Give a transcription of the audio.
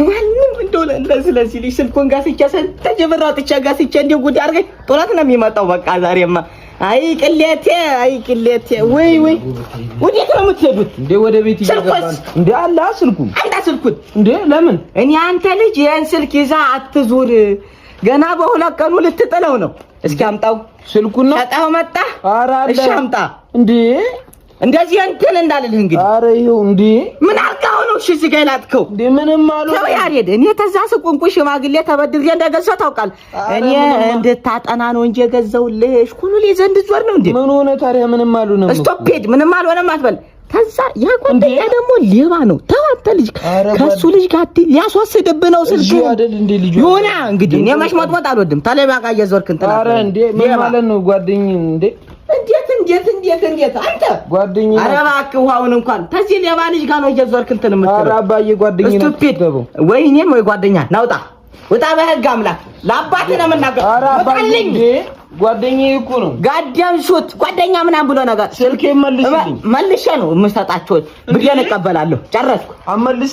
ማንም እንደው ለዚህ ስልኩን ጋስቻ ተጀበራው ተቻጋስቻ እንደ ጉድ አርገኝ ጦላት ነው የሚመጣው በቃ ዛሬማ አይ ቅሌቴ ወይ ወዴት ነው የምትሄዱት እንዴ ወደ ቤት ይገባል እንዴ አላ ስልኩን እንዴ ለምን እኔ አንተ ልጅ ያን ስልክ ይዛ አትዙር ገና በሁለት ቀኑ ልትጥለው ነው እስኪ አምጣው ስልኩን ነው ታጣው መጣ እሺ አምጣ እንዴ እንደዚህ እንትን እንዳልልህ እንግዲህ አረ ይኸው እንዴ ምን አልካው ነው እሺ ሲገላጥከው እንዴ ምንም አሉ ነው ያሬድ እኔ ተዛ ስቁንቁ ሽማግሌ ተበድሬ እንደገዛው ታውቃል እኔ እንድታጠና ነው እንጂ የገዛውልሽ ኩሉ ለዘንድ ዞር ነው እንዴ ምን ሆነ ታዲያ ምንም አሉ ነው ስቶፕ ምንም አልሆነም አትበል ተዛ ያቆንደኛ ደግሞ ሌባ ነው ተዋተ ልጅ ከሱ ልጅ ጋር ሊያስወስድብ ነው ስልክ አይደል እንዴ ልጅ ሆና እንግዲህ እኔ መሽሞጥሞጥ አልወድም ተለባ ጋር እየዞርክ እንትና አረ እንዴ ምን ማለት ነው ጓደኝ እንዴ እንዴት አንተ ጓደኛ አረ እባክህ ውሃውን እንኳን ተዚህ ሌባ ልጅ ጋር ነው እየዞርክ እንትን የምትለው አረ አባዬ ጓደኛ ነው ወይ እኔም ወይ ጓደኛ ናውጣ ወጣ በህግ አምላክ ለአባቴ ነው የምናገር አረ አባዬ ጓደኛዬ እኮ ነው ጋዳም ሹት ጓደኛ ምናምን ብሎ ነገር ስልኬ መልሽልኝ መልሼ ነው የምሰጣቸው ብዬ እቀበላለሁ ጨረስኩ አመልስ